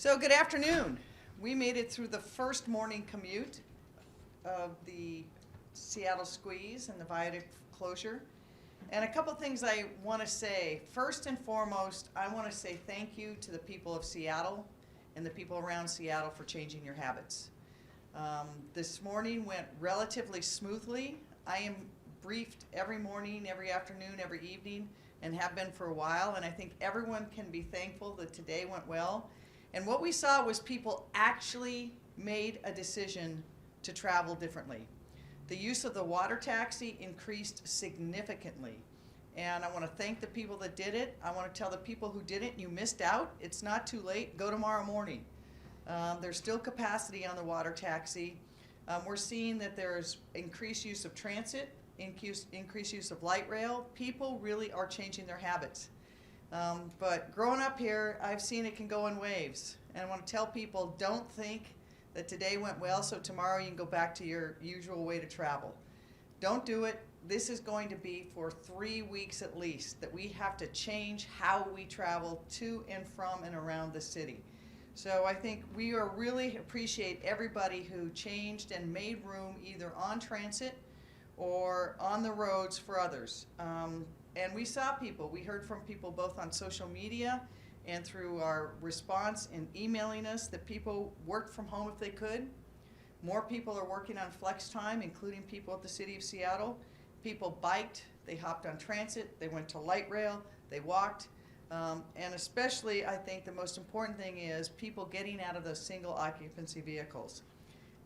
So good afternoon. We made it through the first morning commute of the Seattle squeeze and the viaduct closure. And a couple things I want to say. First and foremost, I want to say thank you to the people of Seattle and the people around Seattle for changing your habits. This morning went relatively smoothly. I am briefed every morning, every afternoon, every evening, and have been for a while, and I think everyone can be thankful that today went well. And what we saw was people actually made a decision to travel differently. The use of the water taxi increased significantly. And I want to thank the people that did it. I want to tell the people who didn't, you missed out. It's not too late. Go tomorrow morning. There's still capacity on the water taxi. We're seeing that there's increased use of transit, increased use of light rail. People really are changing their habits. But growing up here, I've seen it can go in waves. And I want to tell people, don't think that today went well, so tomorrow you can go back to your usual way to travel. Don't do it. This is going to be for 3 weeks at least, that we have to change how we travel to and from and around the city. So I think we really appreciate everybody who changed and made room either on transit or on the roads for others. And we saw people, we heard from people both on social media and through our response in emailing us that people worked from home if they could. More people are working on flex time, including people at the City of Seattle. People biked, they hopped on transit, they went to light rail, they walked. And especially, I think the most important thing is people getting out of those single occupancy vehicles.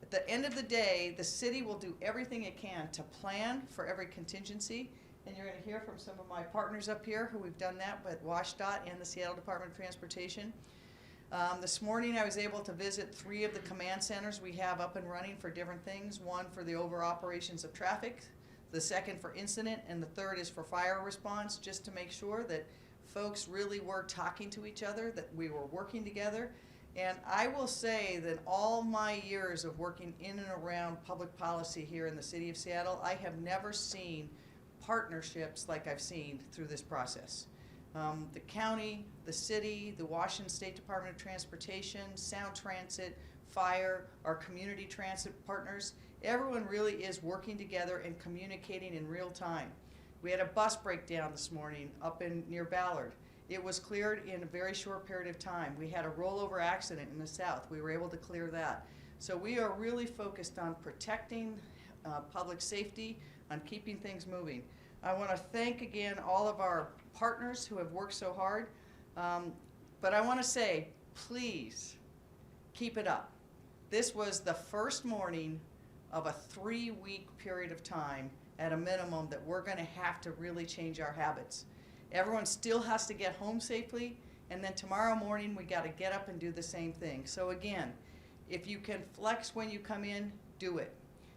At the end of the day, the city will do everything it can to plan for every contingency. And you're going to hear from some of my partners up here who we've done that with WashDOT and the Seattle Department of Transportation. This morning I was able to visit 3 of the command centers we have up and running for different things. One for the over operations of traffic, the second for incident, and the third is for fire response, just to make sure that folks really were talking to each other, that we were working together. And I will say that all my years of working in and around public policy here in the City of Seattle, I have never seen partnerships like I've seen through this process. The county, the city, the Washington State Department of Transportation, Sound Transit, Fire, our community transit partners, everyone really is working together and communicating in real time. We had a bus breakdown this morning up near Ballard. It was cleared in a very short period of time. We had a rollover accident in the south. We were able to clear that. So we are really focused on protecting public safety, on keeping things moving. I want to thank again all of our partners who have worked so hard. But I want to say, please keep it up. This was the first morning of a 3-week period of time at a minimum that we're going to have to really change our habits. Everyone still has to get home safely, and then tomorrow morning we got to get up and do the same thing. So again, if you can flex when you come in, do it.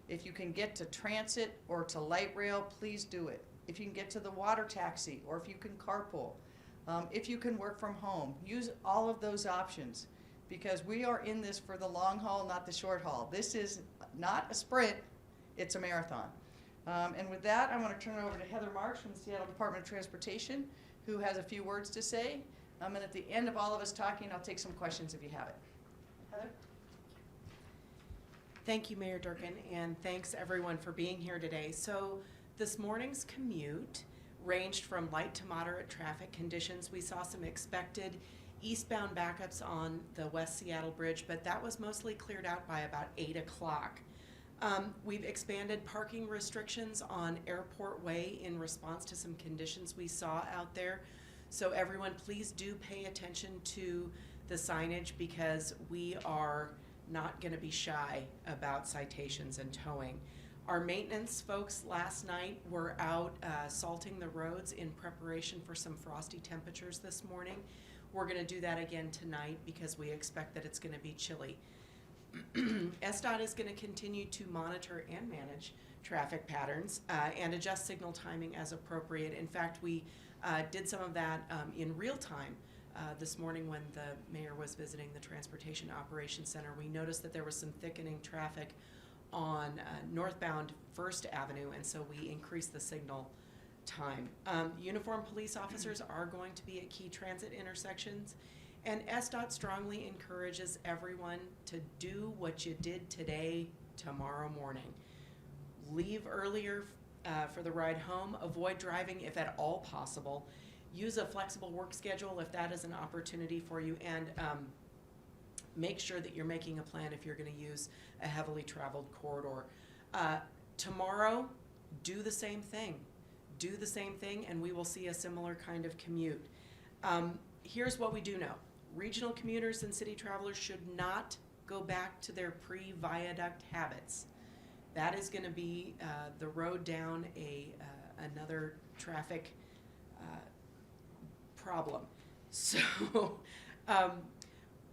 If you can get to transit or to light rail, please do it. If you can get to the water taxi, or if you can carpool, if you can work from home, use all of those options, because we are in this for the long haul, not the short haul. This is not a sprint, it's a marathon. And with that, I want to turn it over to Heather Marks from the Seattle Department of Transportation, who has a few words to say. And at the end of all of us talking, I'll take some questions if you have it. Heather? Thank you, Mayor Durkan, and thanks everyone for being here today. So this morning's commute ranged from light to moderate traffic conditions. We saw some expected eastbound backups on the West Seattle Bridge, but that was mostly cleared out by about 8 o'clock. We've expanded parking restrictions on Airport Way in response to some conditions we saw out there. So everyone, please do pay attention to the signage, because we are not going to be shy about citations and towing. Our maintenance folks last night were out salting the roads in preparation for some frosty temperatures this morning. We're going to do that again tonight because we expect that it's going to be chilly. SDOT is going to continue to monitor and manage traffic patterns and adjust signal timing as appropriate. In fact, we did some of that in real time this morning when the mayor was visiting the Transportation Operations Center. We noticed that there was some thickening traffic on northbound First Avenue, and so we increased the signal time. Uniformed police officers are going to be at key transit intersections, And SDOT strongly encourages everyone to do what you did today, tomorrow morning. Leave earlier for the ride home, avoid driving if at all possible. Use a flexible work schedule if that is an opportunity for you, and make sure that you're making a plan if you're gonna use a heavily traveled corridor. Tomorrow, do the same thing. Do the same thing, and we will see a similar kind of commute. Here's what we do know. Regional commuters and city travelers should not go back to their pre-viaduct habits. That is gonna be the road down another traffic problem. So,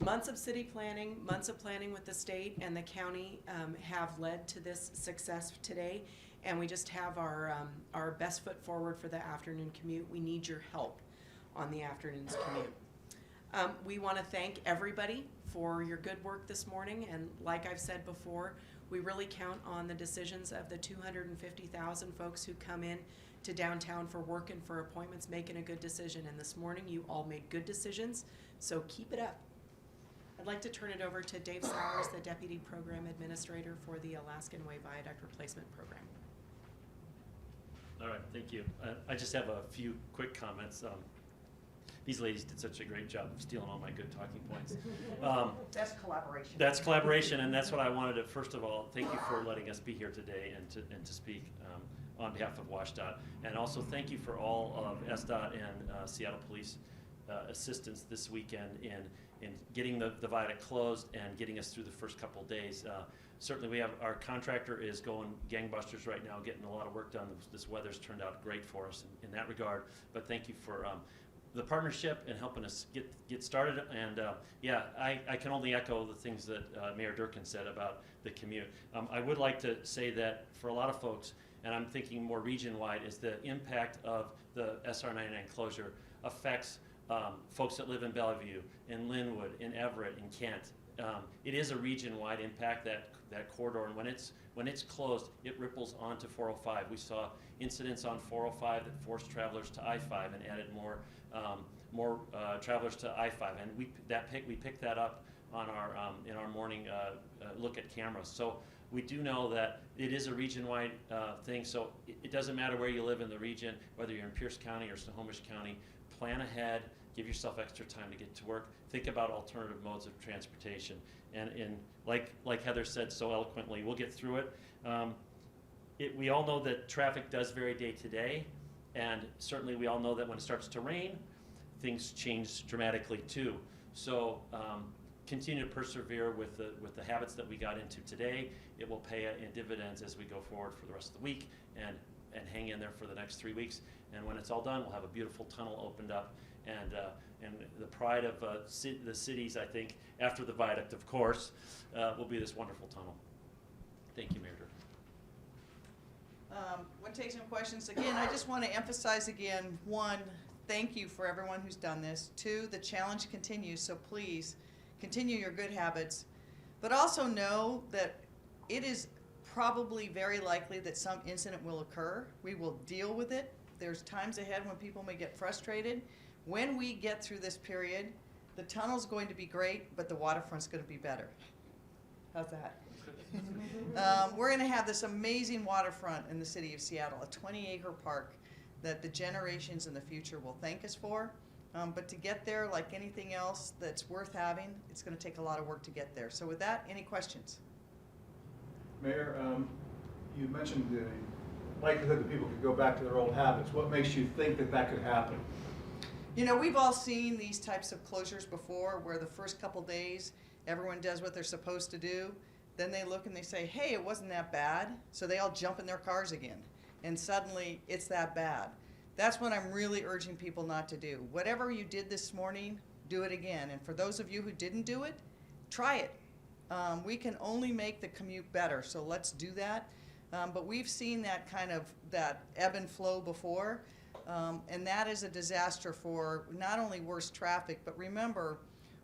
months of city planning, months of planning with the state and the county have led to this success today, and we just have our best foot forward for the afternoon commute. We need your help on the afternoon's commute. We want to thank everybody for your good work this morning, and like I've said before, we really count on the decisions of the 250,000 folks who come in to downtown for work and for appointments, making a good decision. And this morning, you all made good decisions, so keep it up. I'd like to turn it over to Dave Sowers, the Deputy Program Administrator for the Alaskan Way Viaduct Replacement Program. All right, thank you. I just have a few quick comments. These ladies did such a great job of stealing all my good talking points. That's collaboration. That's collaboration, and that's what I wanted to, first of all, thank you for letting us be here today and to speak on behalf of WashDOT. And also thank you for all of SDOT and Seattle Police assistance this weekend in getting the viaduct closed and getting us through the first couple days. Certainly we have, our contractor is going gangbusters right now, getting a lot of work done. This weather's turned out great for us in that regard, but thank you for the partnership and helping us get started. And yeah, I can only echo the things that Mayor Durkan said about the commute. I would like to say that for a lot of folks, and I'm thinking more region-wide, is the impact of the SR 99 closure affects folks that live in Bellevue, in Linwood, in Everett, in Kent. It is a region-wide impact, that corridor, and when it's closed, it ripples onto 405. We saw incidents on 405 that forced travelers to I-5 and added more travelers to I-5, and we picked that up on our in our morning look at cameras. So we do know that it is a region-wide thing. So it doesn't matter where you live in the region, whether you're in Pierce County or Snohomish County. Plan ahead. Give yourself extra time to get to work. Think about alternative modes of transportation. And like Heather said so eloquently, we'll get through it. We all know that traffic does vary day to day, and certainly we all know that when it starts to rain, things change dramatically too. So continue to persevere with the habits that we got into today. It will pay in dividends as we go forward for the rest of the week, and hang in there for the next 3 weeks. And when it's all done, we'll have a beautiful tunnel opened up, and the pride of the cities, I think, after the viaduct, of course, will be this wonderful tunnel. Thank you, Mayor Durkan. Want to take some questions? Again, I just want to emphasize again, one, thank you for everyone who's done this. Two, the challenge continues, so please continue your good habits. But also know that it is probably very likely that some incident will occur. We will deal with it. There's times ahead when people may get frustrated. When we get through this period, the tunnel's going to be great, but the waterfront's going to be better. How's that? We're going to have this amazing waterfront in the city of Seattle, a 20-acre park that the generations in the future will thank us for. But to get there, like anything else that's worth having, it's going to take a lot of work to get there. So with that, any questions? Mayor, you mentioned the likelihood that people could go back to their old habits. What makes you think that that could happen? You know, we've all seen these types of closures before where the first couple days everyone does what they're supposed to do. Then they look and they say, hey, it wasn't that bad. So they all jump in their cars again. And suddenly it's that bad. That's what I'm really urging people not to do. Whatever you did this morning, do it again. And for those of you who didn't do it, try it. We can only make the commute better, so let's do that. But we've seen that kind of that ebb and flow before. And that is a disaster for not only worse traffic, but remember,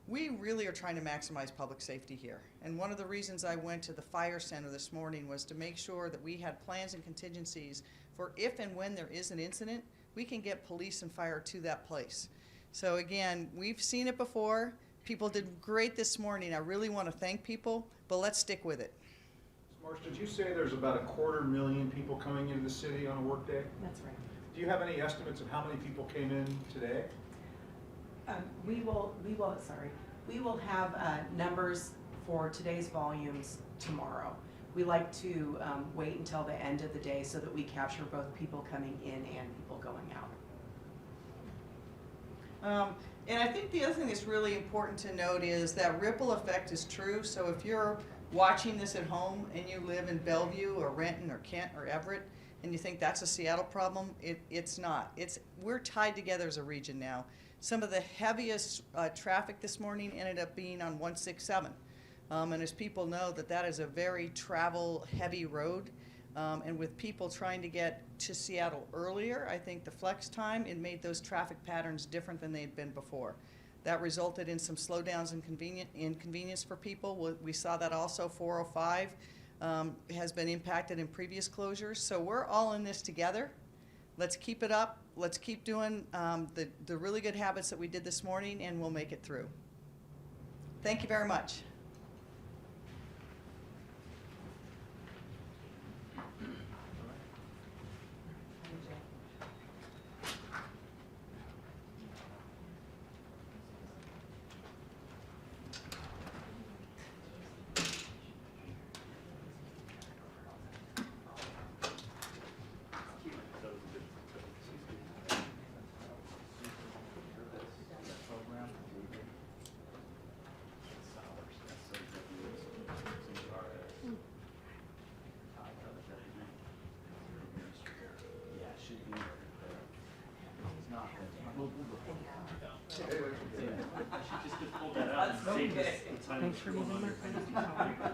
we really are trying to maximize public safety here. And one of the reasons I went to the fire center this morning was to make sure that we had plans and contingencies for if and when there is an incident, we can get police and fire to that place. So again, we've seen it before. People did great this morning. I really want to thank people, but let's stick with it. Marsh, did you say there's about 250,000 people coming into the city on a workday? That's right. Do you have any estimates of how many people came in today? We will have numbers for today's volumes tomorrow. We like to wait until the end of the day so that we capture both people coming in and people going out. And I think the other thing that's really important to note is that ripple effect is true. So if you're watching this at home and you live in Bellevue or Renton or Kent or Everett, and you think that's a Seattle problem, it's not. We're tied together as a region now. Some of the heaviest traffic this morning ended up being on 167. And as people know, that is a very travel-heavy road. And with people trying to get to Seattle earlier, I think the flex time, it made those traffic patterns different than they had been before. That resulted in some slowdowns and inconvenience for people. We saw that also 405 has been impacted in previous closures. So we're all in this together. Let's keep it up. Let's keep doing the really good habits that we did this morning, and we'll make it through. Thank you very much. Just pull that out and save us the time. Thanks for moving my